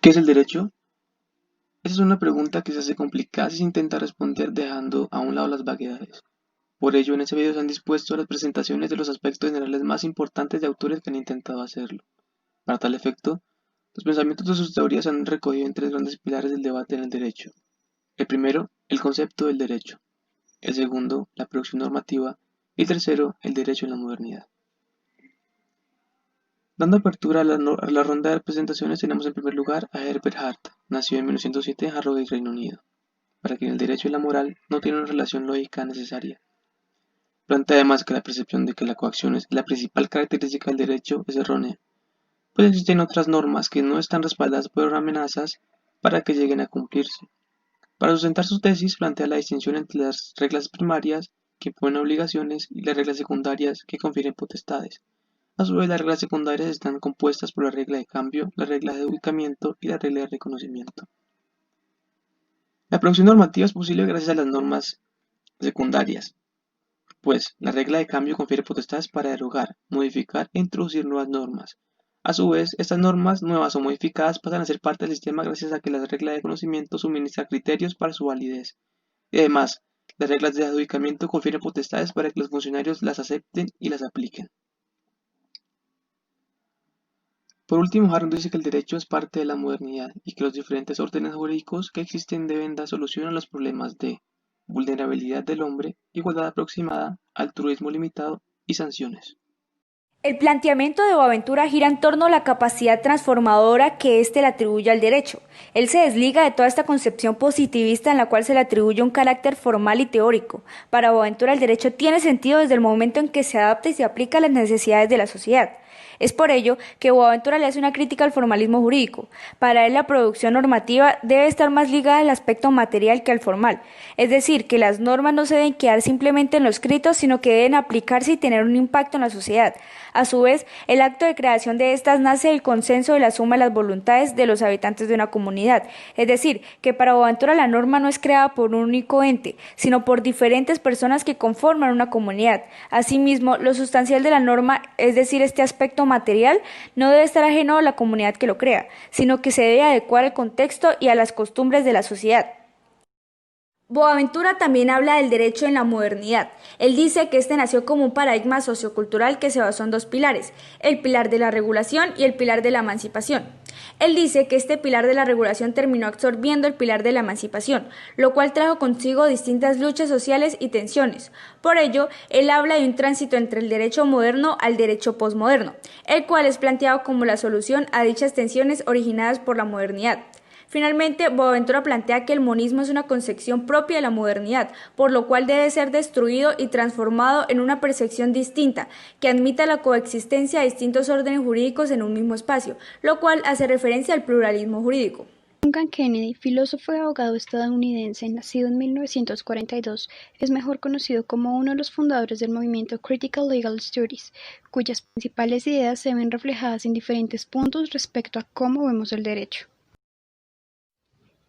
¿Qué es el derecho? Esa es una pregunta que se hace complicada si se intenta responder dejando a un lado las vaguedades. Por ello, en ese video se han dispuesto las presentaciones de los aspectos generales más importantes de autores que han intentado hacerlo. Para tal efecto, los pensamientos de sus teorías se han recogido en tres grandes pilares del debate en el derecho. El primero, el concepto del derecho. El segundo, la producción normativa. Y el tercero, el derecho en la modernidad. Dando apertura a la ronda de presentaciones, tenemos en primer lugar a Herbert Hart, nacido en 1907 en Harrogate, Reino Unido, para quien el derecho y la moral no tienen una relación lógica necesaria. Plantea además que la percepción de que la coacción es la principal característica del derecho es errónea, pues existen otras normas que no están respaldadas por amenazas para que lleguen a cumplirse. Para sustentar su tesis, plantea la distinción entre las reglas primarias, que imponen obligaciones, y las reglas secundarias, que confieren potestades. A su vez, las reglas secundarias están compuestas por la regla de cambio, la regla de ubicamiento y la regla de reconocimiento. La producción normativa es posible gracias a las normas secundarias, pues la regla de cambio confiere potestades para derogar, modificar e introducir nuevas normas. A su vez, estas normas nuevas o modificadas pasan a ser parte del sistema gracias a que la regla de conocimiento suministra criterios para su validez. Y además, las reglas de adjudicamiento confieren potestades para que los funcionarios las acepten y las apliquen. Por último, Hart dice que el derecho es parte de la modernidad y que los diferentes órdenes jurídicos que existen deben dar solución a los problemas de vulnerabilidad del hombre, igualdad aproximada, altruismo limitado y sanciones. El planteamiento de Boaventura gira en torno a la capacidad transformadora que éste le atribuye al derecho. Él se desliga de toda esta concepción positivista en la cual se le atribuye un carácter formal y teórico. Para Boaventura el derecho tiene sentido desde el momento en que se adapta y se aplica a las necesidades de la sociedad. Es por ello que Boaventura le hace una crítica al formalismo jurídico. Para él la producción normativa debe estar más ligada al aspecto material que al formal, es decir, que las normas no se deben quedar simplemente en lo escrito, sino que deben aplicarse y tener un impacto en la sociedad. A su vez, el acto de creación de estas nace del consenso de la suma de las voluntades de los habitantes de una comunidad, es decir, que para Boaventura la norma no es creada por un único ente, sino por diferentes personas que conforman una comunidad. Asimismo, lo sustancial de la norma, es decir, este aspecto material, no debe estar ajeno a la comunidad que lo crea, sino que se debe adecuar al contexto y a las costumbres de la sociedad. Boaventura también habla del derecho en la modernidad. Él dice que este nació como un paradigma sociocultural que se basó en dos pilares, el pilar de la regulación y el pilar de la emancipación. Él dice que este pilar de la regulación terminó absorbiendo el pilar de la emancipación, lo cual trajo consigo distintas luchas sociales y tensiones. Por ello, él habla de un tránsito entre el derecho moderno al derecho posmoderno, el cual es planteado como la solución a dichas tensiones originadas por la modernidad. Finalmente, Boaventura plantea que el monismo es una concepción propia de la modernidad, por lo cual debe ser destruido y transformado en una percepción distinta, que admita la coexistencia de distintos órdenes jurídicos en un mismo espacio, lo cual hace referencia al pluralismo jurídico. John Kennedy, filósofo y abogado estadounidense, nacido en 1942, es mejor conocido como uno de los fundadores del movimiento Critical Legal Studies, cuyas principales ideas se ven reflejadas en diferentes puntos respecto a cómo vemos el derecho.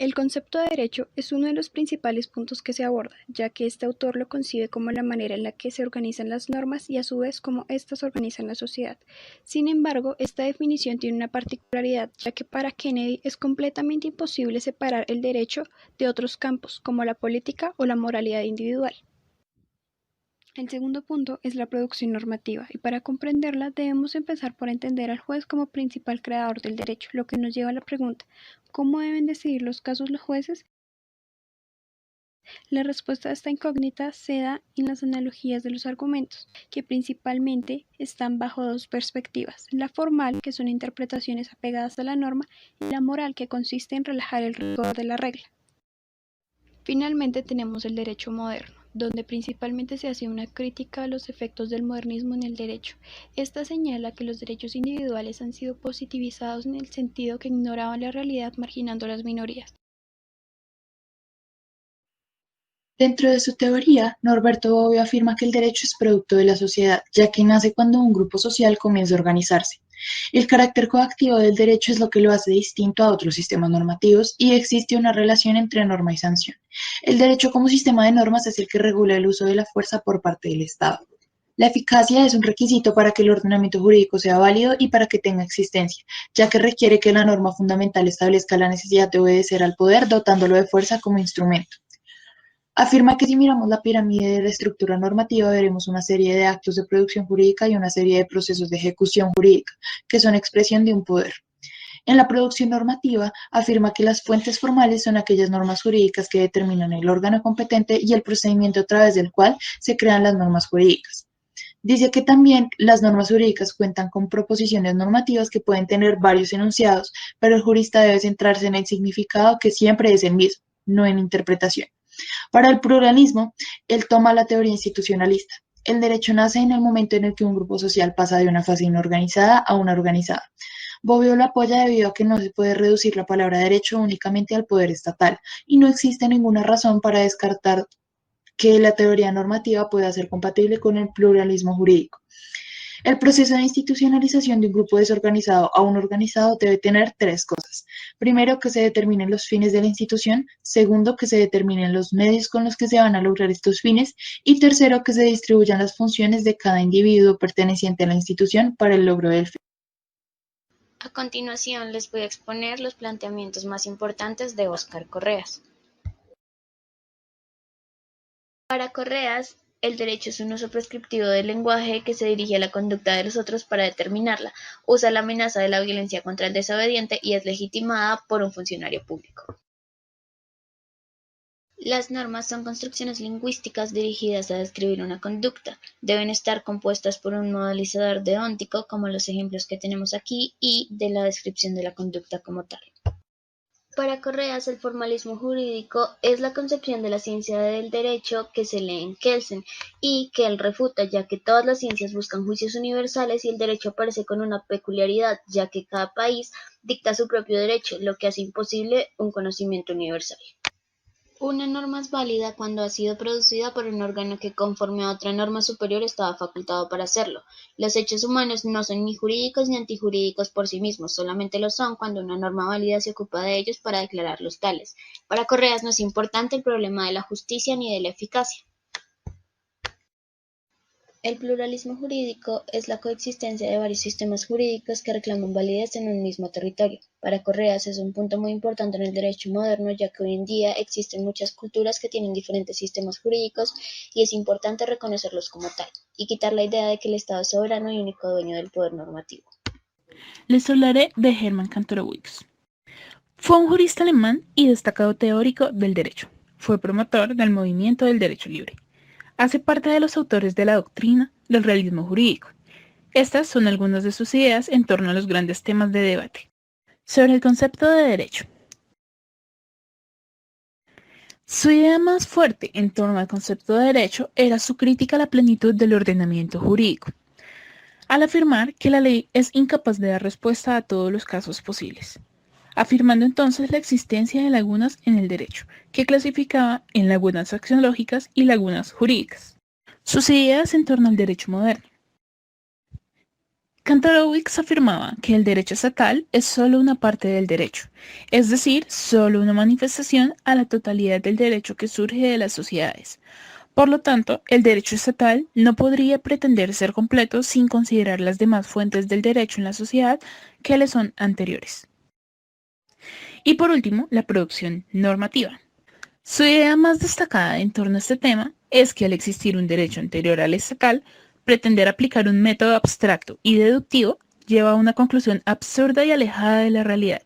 El concepto de derecho es uno de los principales puntos que se aborda, ya que este autor lo concibe como la manera en la que se organizan las normas y a su vez cómo éstas organizan la sociedad. Sin embargo, esta definición tiene una particularidad, ya que para Kennedy es completamente imposible separar el derecho de otros campos, como la política o la moralidad individual. El segundo punto es la producción normativa, y para comprenderla debemos empezar por entender al juez como principal creador del derecho, lo que nos lleva a la pregunta, ¿cómo deben decidir los casos los jueces? La respuesta a esta incógnita se da en las analogías de los argumentos, que principalmente están bajo dos perspectivas, la formal, que son interpretaciones apegadas a la norma, y la moral, que consiste en relajar el rigor de la regla. Finalmente tenemos el derecho moderno, donde principalmente se hace una crítica a los efectos del modernismo en el derecho. Esta señala que los derechos individuales han sido positivizados en el sentido que ignoraban la realidad marginando a las minorías. Dentro de su teoría, Norberto Bobbio afirma que el derecho es producto de la sociedad, ya que nace cuando un grupo social comienza a organizarse. El carácter coactivo del derecho es lo que lo hace distinto a otros sistemas normativos y existe una relación entre norma y sanción. El derecho como sistema de normas es el que regula el uso de la fuerza por parte del Estado. La eficacia es un requisito para que el ordenamiento jurídico sea válido y para que tenga existencia, ya que requiere que la norma fundamental establezca la necesidad de obedecer al poder, dotándolo de fuerza como instrumento. Afirma que si miramos la pirámide de la estructura normativa, veremos una serie de actos de producción jurídica y una serie de procesos de ejecución jurídica, que son expresión de un poder. En la producción normativa, afirma que las fuentes formales son aquellas normas jurídicas que determinan el órgano competente y el procedimiento a través del cual se crean las normas jurídicas. Dice que también las normas jurídicas cuentan con proposiciones normativas que pueden tener varios enunciados, pero el jurista debe centrarse en el significado que siempre es el mismo, no en interpretación. Para el pluralismo, él toma la teoría institucionalista. El derecho nace en el momento en el que un grupo social pasa de una fase inorganizada a una organizada. Bobbio lo apoya debido a que no se puede reducir la palabra derecho únicamente al poder estatal, y no existe ninguna razón para descartar que la teoría normativa pueda ser compatible con el pluralismo jurídico. El proceso de institucionalización de un grupo desorganizado a un organizado debe tener tres cosas. Primero, que se determinen los fines de la institución. Segundo, que se determinen los medios con los que se van a lograr estos fines. Y tercero, que se distribuyan las funciones de cada individuo perteneciente a la institución para el logro del fin. A continuación les voy a exponer los planteamientos más importantes de Óscar Correas. Para Correas, el derecho es un uso prescriptivo del lenguaje que se dirige a la conducta de los otros para determinarla, usa la amenaza de la violencia contra el desobediente y es legitimada por un funcionario público. Las normas son construcciones lingüísticas dirigidas a describir una conducta. Deben estar compuestas por un modalizador deóntico, como los ejemplos que tenemos aquí, y de la descripción de la conducta como tal. Para Correas, el formalismo jurídico es la concepción de la ciencia del derecho que se lee en Kelsen y que él refuta, ya que todas las ciencias buscan juicios universales y el derecho aparece con una peculiaridad, ya que cada país dicta su propio derecho, lo que hace imposible un conocimiento universal. Una norma es válida cuando ha sido producida por un órgano que, conforme a otra norma superior, estaba facultado para hacerlo. Los hechos humanos no son ni jurídicos ni antijurídicos por sí mismos, solamente lo son cuando una norma válida se ocupa de ellos para declararlos tales. Para Correas no es importante el problema de la justicia ni de la eficacia. El pluralismo jurídico es la coexistencia de varios sistemas jurídicos que reclaman validez en un mismo territorio. Para Correas es un punto muy importante en el derecho moderno, ya que hoy en día existen muchas culturas que tienen diferentes sistemas jurídicos y es importante reconocerlos como tal, y quitar la idea de que el Estado es soberano y único dueño del poder normativo. Les hablaré de Hermann Kantorowicz. Fue un jurista alemán y destacado teórico del derecho. Fue promotor del movimiento del derecho libre. Hace parte de los autores de la doctrina del realismo jurídico. Estas son algunas de sus ideas en torno a los grandes temas de debate. Sobre el concepto de derecho. Su idea más fuerte en torno al concepto de derecho era su crítica a la plenitud del ordenamiento jurídico, al afirmar que la ley es incapaz de dar respuesta a todos los casos posibles, afirmando entonces la existencia de lagunas en el derecho, que clasificaba en lagunas axiológicas y lagunas jurídicas. Sus ideas en torno al derecho moderno. Kantorowicz afirmaba que el derecho estatal es solo una parte del derecho, es decir, solo una manifestación a la totalidad del derecho que surge de las sociedades. Por lo tanto, el derecho estatal no podría pretender ser completo sin considerar las demás fuentes del derecho en la sociedad que le son anteriores. Y por último, la producción normativa. Su idea más destacada en torno a este tema es que al existir un derecho anterior al estatal, pretender aplicar un método abstracto y deductivo lleva a una conclusión absurda y alejada de la realidad.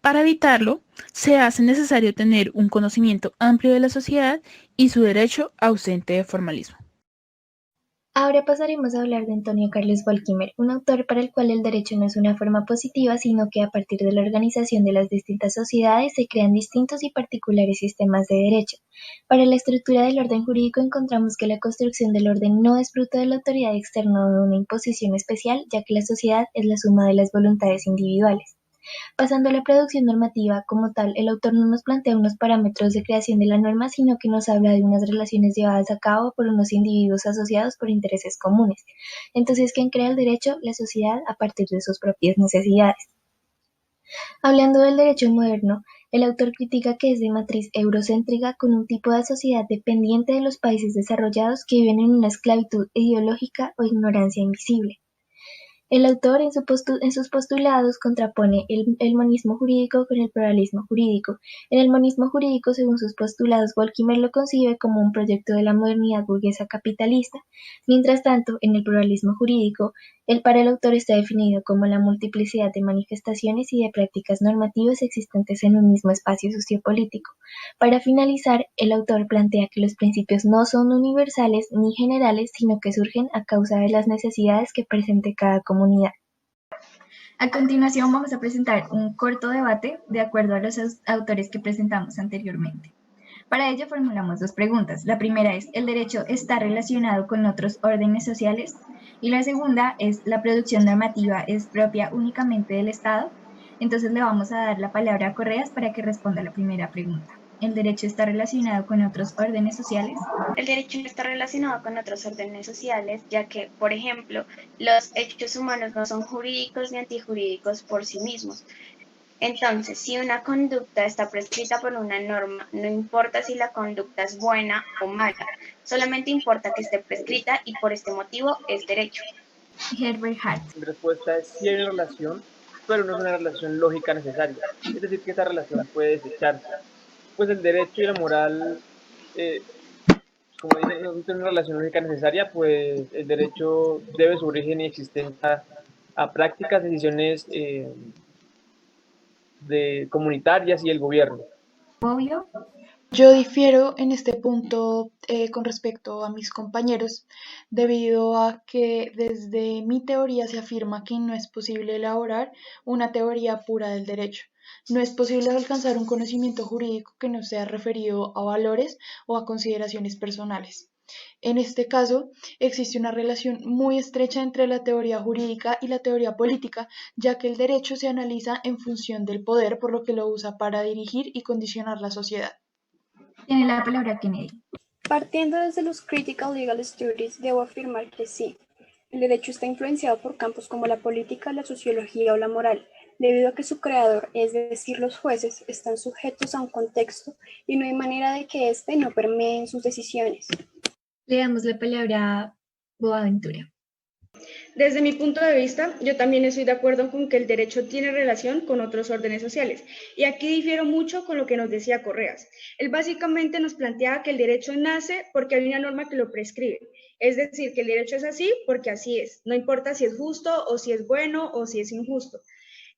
Para evitarlo, se hace necesario tener un conocimiento amplio de la sociedad y su derecho ausente de formalismo. Ahora pasaremos a hablar de Antonio Carlos Volkmer, un autor para el cual el derecho no es una forma positiva, sino que a partir de la organización de las distintas sociedades se crean distintos y particulares sistemas de derecho. Para la estructura del orden jurídico encontramos que la construcción del orden no es fruto de la autoridad externa o de una imposición especial, ya que la sociedad es la suma de las voluntades individuales. Pasando a la producción normativa, como tal, el autor no nos plantea unos parámetros de creación de la norma, sino que nos habla de unas relaciones llevadas a cabo por unos individuos asociados por intereses comunes. Entonces, ¿quién crea el derecho? La sociedad a partir de sus propias necesidades. Hablando del derecho moderno, El autor critica que es de matriz eurocéntrica con un tipo de sociedad dependiente de los países desarrollados que viven en una esclavitud ideológica o ignorancia invisible. El autor en sus postulados contrapone el monismo jurídico con el pluralismo jurídico. En el monismo jurídico, según sus postulados, Volkmer lo concibe como un proyecto de la modernidad burguesa capitalista. Mientras tanto, en el pluralismo jurídico, para el autor está definido como la multiplicidad de manifestaciones y de prácticas normativas existentes en un mismo espacio sociopolítico. Para finalizar, el autor plantea que los principios no son universales ni generales, sino que surgen a causa de las necesidades que presente cada comunidad. A continuación vamos a presentar un corto debate de acuerdo a los autores que presentamos anteriormente. Para ello formulamos dos preguntas. La primera es, ¿el derecho está relacionado con otros órdenes sociales? Y la segunda es, ¿la producción normativa es propia únicamente del Estado? Entonces le vamos a dar la palabra a Correas para que responda la primera pregunta. ¿El derecho está relacionado con otros órdenes sociales? El derecho no está relacionado con otros órdenes sociales, ya que, por ejemplo, los hechos humanos no son jurídicos ni antijurídicos por sí mismos. Entonces, si una conducta está prescrita por una norma, no importa si la conducta es buena o mala, solamente importa que esté prescrita y por este motivo es derecho. Herbert Hart. Mi respuesta es sí hay una relación, pero no es una relación lógica necesaria. Es decir, que esa relación puede desecharse. Pues el derecho y la moral, como dicen, no tienen una relación lógica necesaria, pues el derecho debe su origen y existencia a prácticas, decisiones comunitarias y el gobierno. Obvio. Yo difiero en este punto con respecto a mis compañeros, debido a que desde mi teoría se afirma que no es posible elaborar una teoría pura del derecho. No es posible alcanzar un conocimiento jurídico que no sea referido a valores o a consideraciones personales. En este caso, existe una relación muy estrecha entre la teoría jurídica y la teoría política, ya que el derecho se analiza en función del poder, por lo que lo usa para dirigir y condicionar la sociedad. Tiene la palabra Kennedy. Partiendo desde los Critical Legal Studies, debo afirmar que sí. El derecho está influenciado por campos como la política, la sociología o la moral, debido a que su creador, es decir, los jueces, están sujetos a un contexto y no hay manera de que éste no permee en sus decisiones. Le damos la palabra a Boaventura. Desde mi punto de vista, yo también estoy de acuerdo con que el derecho tiene relación con otros órdenes sociales, y aquí difiero mucho con lo que nos decía Correas. Él básicamente nos planteaba que el derecho nace porque hay una norma que lo prescribe, es decir, que el derecho es así porque así es, no importa si es justo o si es bueno o si es injusto,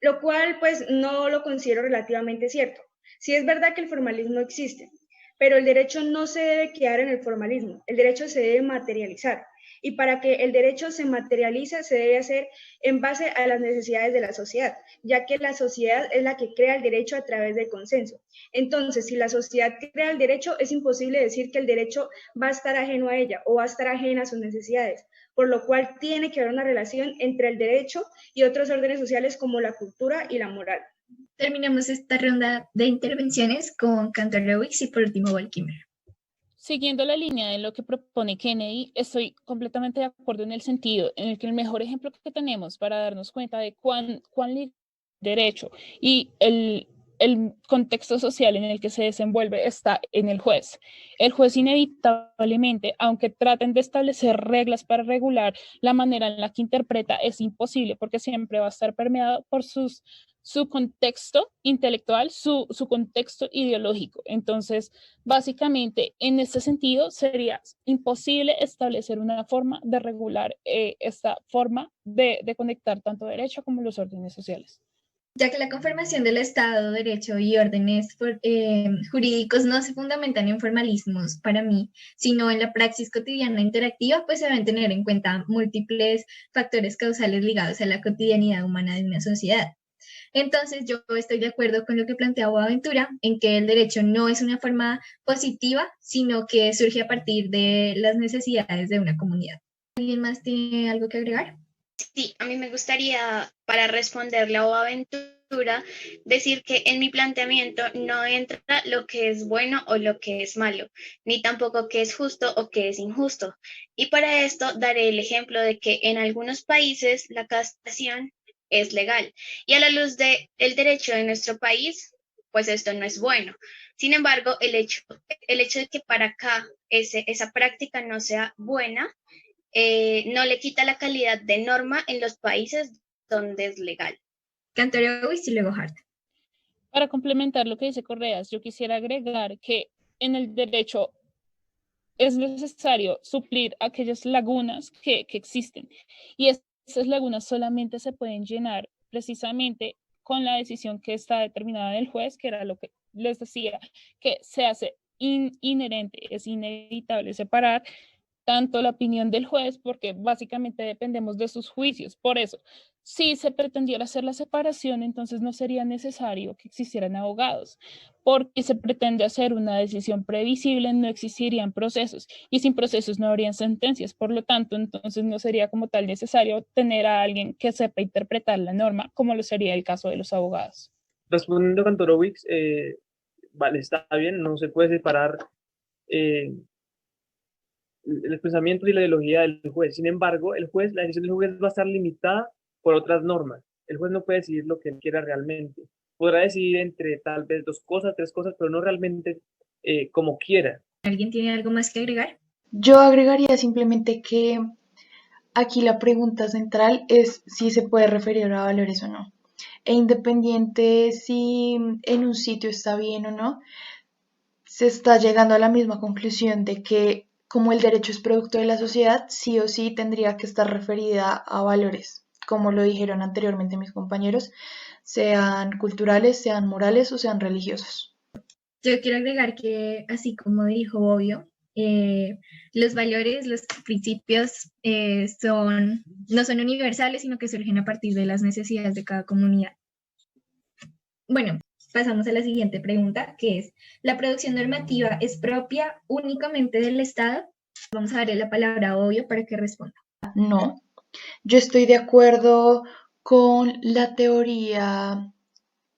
lo cual pues no lo considero relativamente cierto. Sí es verdad que el formalismo existe, pero el derecho no se debe quedar en el formalismo, el derecho se debe materializar. Y para que el derecho se materialice, se debe hacer en base a las necesidades de la sociedad, ya que la sociedad es la que crea el derecho a través del consenso. Entonces, si la sociedad crea el derecho, es imposible decir que el derecho va a estar ajeno a ella o va a estar ajena a sus necesidades, por lo cual tiene que haber una relación entre el derecho y otros órdenes sociales como la cultura y la moral. Terminamos esta ronda de intervenciones con Kantorowicz y por último Volkmer. Siguiendo la línea de lo que propone Kennedy, estoy completamente de acuerdo en el sentido en el que el mejor ejemplo que tenemos para darnos cuenta de cuán derecho y el contexto social en el que se desenvuelve está en el juez. El juez inevitablemente, aunque traten de establecer reglas para regular la manera en la que interpreta, es imposible porque siempre va a estar permeado por su contexto intelectual, su contexto ideológico. Entonces, básicamente, en ese sentido, sería imposible establecer una forma de regular esta forma de conectar tanto derecho como los órdenes sociales. Ya que la conformación del Estado, derecho y órdenes jurídicos no se fundamentan en formalismos para mí, sino en la praxis cotidiana interactiva, pues se deben tener en cuenta múltiples factores causales ligados a la cotidianidad humana de una sociedad. Entonces, yo estoy de acuerdo con lo que plantea Boaventura, en que el derecho no es una forma positiva, sino que surge a partir de las necesidades de una comunidad. ¿Alguien más tiene algo que agregar? Sí, a mí me gustaría, para responderle a Boaventura, decir que en mi planteamiento no entra lo que es bueno o lo que es malo, ni tampoco qué es justo o qué es injusto. Y para esto daré el ejemplo de que en algunos países la castración es legal y a la luz del derecho de nuestro país, pues esto no es bueno. Sin embargo, el hecho de que para acá esa práctica no sea buena, no le quita la calidad de norma en los países donde es legal. Kantorowicz y luego Hart. Para complementar lo que dice Correas, yo quisiera agregar que en el derecho es necesario suplir aquellas lagunas que existen. Y esas lagunas solamente se pueden llenar precisamente con la decisión que está determinada del juez, que era lo que les decía, que se hace inherente, es inevitable separar tanto la opinión del juez, porque básicamente dependemos de sus juicios. Por eso, si se pretendiera hacer la separación, entonces no sería necesario que existieran abogados, porque se pretende hacer una decisión previsible, no existirían procesos, y sin procesos no habrían sentencias. Por lo tanto, entonces no sería como tal necesario tener a alguien que sepa interpretar la norma, como lo sería el caso de los abogados. Respondiendo a Kantorowicz, vale, está bien, no se puede separar el pensamiento y la ideología del juez. Sin embargo, la decisión del juez va a estar limitada por otras normas. El juez no puede decidir lo que él quiera realmente. Podrá decidir entre tal vez 2 cosas, 3 cosas, pero no realmente como quiera. ¿Alguien tiene algo más que agregar? Yo agregaría simplemente que aquí la pregunta central es si se puede referir a valores o no. E independiente si en un sitio está bien o no, se está llegando a la misma conclusión de que como el derecho es producto de la sociedad, sí o sí tendría que estar referida a valores, como lo dijeron anteriormente mis compañeros, sean culturales, sean morales o sean religiosos. Yo quiero agregar que, así como dijo Bobbio, los valores, los principios no son universales, sino que surgen a partir de las necesidades de cada comunidad. Bueno, pasamos a la siguiente pregunta, que es, ¿la producción normativa es propia únicamente del Estado? Vamos a darle la palabra a Bobbio para que responda. No, yo estoy de acuerdo con la teoría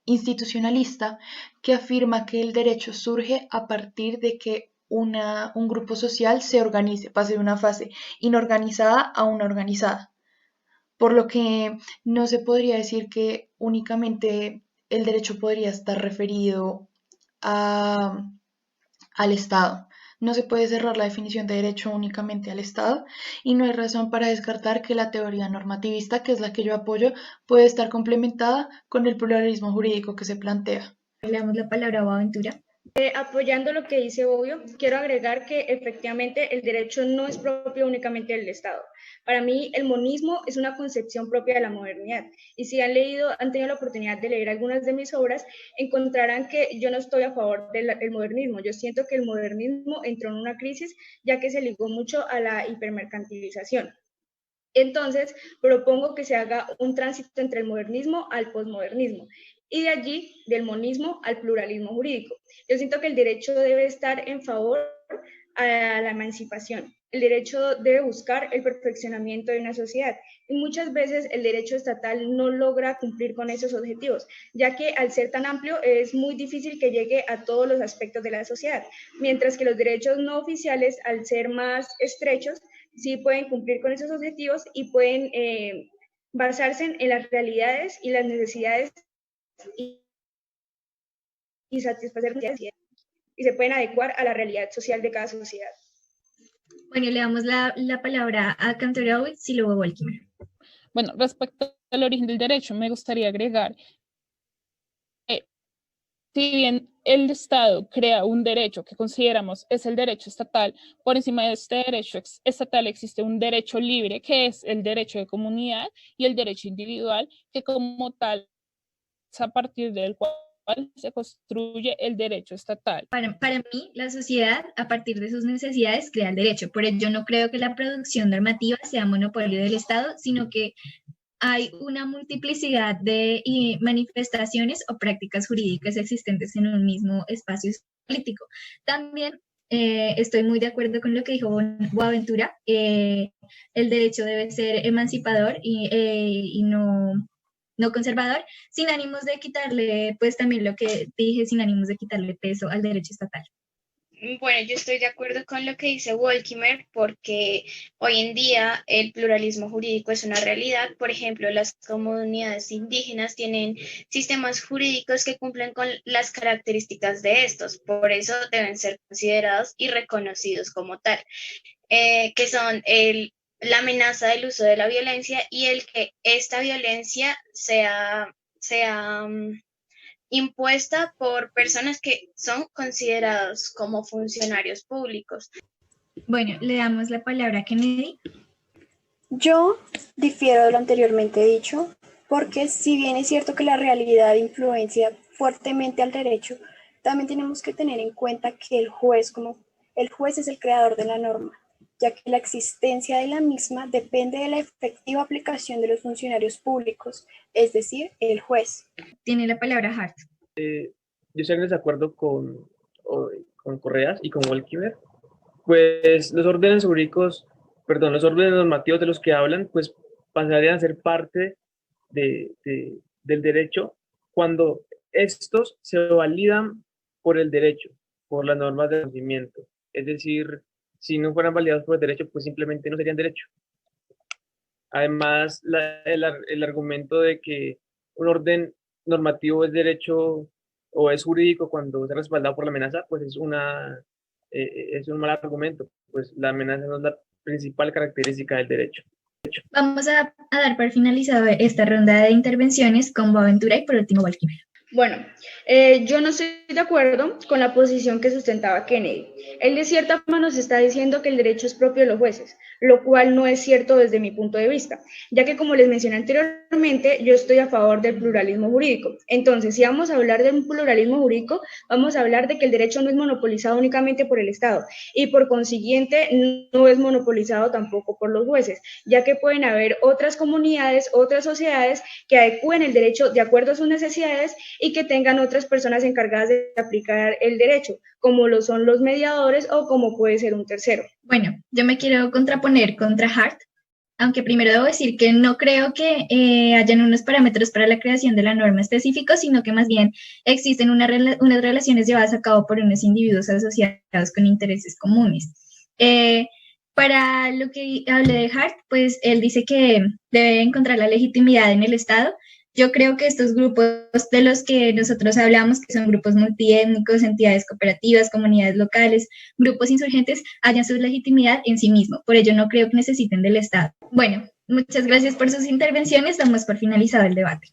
institucionalista que afirma que el derecho surge a partir de que un grupo social se organice, pase de una fase inorganizada a una organizada. Por lo que no se podría decir que únicamente el derecho podría estar referido al Estado. No se puede cerrar la definición de derecho únicamente al Estado y no hay razón para descartar que la teoría normativista, que es la que yo apoyo, puede estar complementada con el pluralismo jurídico que se plantea. Le damos la palabra a Boaventura. Apoyando lo que dice Bobbio, quiero agregar que efectivamente el derecho no es propio únicamente del Estado. Para mí, el monismo es una concepción propia de la modernidad. Y si han tenido la oportunidad de leer algunas de mis obras, encontrarán que yo no estoy a favor del modernismo. Yo siento que el modernismo entró en una crisis ya que se ligó mucho a la hipermercantilización. Entonces, propongo que se haga un tránsito entre el modernismo al posmodernismo y de allí del monismo al pluralismo jurídico. Yo siento que el derecho debe estar en favor a la emancipación. El derecho debe buscar el perfeccionamiento de una sociedad y muchas veces el derecho estatal no logra cumplir con esos objetivos, ya que al ser tan amplio es muy difícil que llegue a todos los aspectos de la sociedad, mientras que los derechos no oficiales, al ser más estrechos, sí pueden cumplir con esos objetivos y pueden basarse en las realidades y las necesidades y satisfacer y se pueden adecuar a la realidad social de cada sociedad. Bueno, le damos la palabra a Kantorowicz y luego a Walkimer. Bueno, respecto al origen del derecho, me gustaría agregar que si bien el Estado crea un derecho que consideramos es el derecho estatal, por encima de este derecho estatal existe un derecho libre, que es el derecho de comunidad, y el derecho individual, que como tal es a partir del cual se construye el derecho estatal. Para mí, la sociedad, a partir de sus necesidades, crea el derecho. Por ello, yo no creo que la producción normativa sea monopolio del Estado, sino que hay una multiplicidad de manifestaciones o prácticas jurídicas existentes en un mismo espacio político. También estoy muy de acuerdo con lo que dijo Boaventura. El derecho debe ser emancipador y no conservador, sin ánimos de quitarle, pues también lo que dije, sin ánimos de quitarle peso al derecho estatal. Bueno, yo estoy de acuerdo con lo que dice Wolkimer porque hoy en día el pluralismo jurídico es una realidad. Por ejemplo, las comunidades indígenas tienen sistemas jurídicos que cumplen con las características de estos, por eso deben ser considerados y reconocidos como tal, que son la amenaza del uso de la violencia y el que esta violencia sea impuesta por personas que son considerados como funcionarios públicos. Bueno, le damos la palabra a Kennedy. Yo difiero de lo anteriormente dicho, porque si bien es cierto que la realidad influencia fuertemente al derecho, también tenemos que tener en cuenta que el juez es el creador de la norma, ya que la existencia de la misma depende de la efectiva aplicación de los funcionarios públicos, es decir, el juez. Tiene la palabra Hart. Yo estoy en desacuerdo con Correas y con Wolkimer. Pues los órdenes normativos de los que hablan, pues pasarían a ser parte del derecho cuando estos se validan por el derecho, por las normas de conocimiento. Es decir, si no fueran validados por el derecho, pues simplemente no serían derecho. Además, el argumento de que un orden normativo es derecho o es jurídico cuando es respaldado por la amenaza, pues es un mal argumento, pues la amenaza no es la principal característica del derecho. Vamos a dar por finalizado esta ronda de intervenciones con Boaventura y por último Wolkimer. Bueno, yo no estoy de acuerdo con la posición que sustentaba Kennedy. Él de cierta forma nos está diciendo que el derecho es propio de los jueces, lo cual no es cierto desde mi punto de vista, ya que como les mencioné anteriormente, yo estoy a favor del pluralismo jurídico. Entonces, si vamos a hablar de un pluralismo jurídico, vamos a hablar de que el derecho no es monopolizado únicamente por el Estado y por consiguiente no es monopolizado tampoco por los jueces, ya que pueden haber otras comunidades, otras sociedades que adecúen el derecho de acuerdo a sus necesidades y que tengan otras personas encargadas de aplicar el derecho, como lo son los mediadores o como puede ser un tercero. Bueno, yo me quiero contraponer contra Hart, aunque primero debo decir que no creo que hayan unos parámetros para la creación de la norma específicos, sino que más bien existen unas relaciones llevadas a cabo por unos individuos asociados con intereses comunes. Para lo que hablé de Hart, pues él dice que debe encontrar la legitimidad en el Estado. Yo creo que estos grupos de los que nosotros hablamos, que son grupos multiétnicos, entidades cooperativas, comunidades locales, grupos insurgentes, hallan su legitimidad en sí mismos. Por ello no creo que necesiten del Estado. Bueno, muchas gracias por sus intervenciones. Damos por finalizado el debate.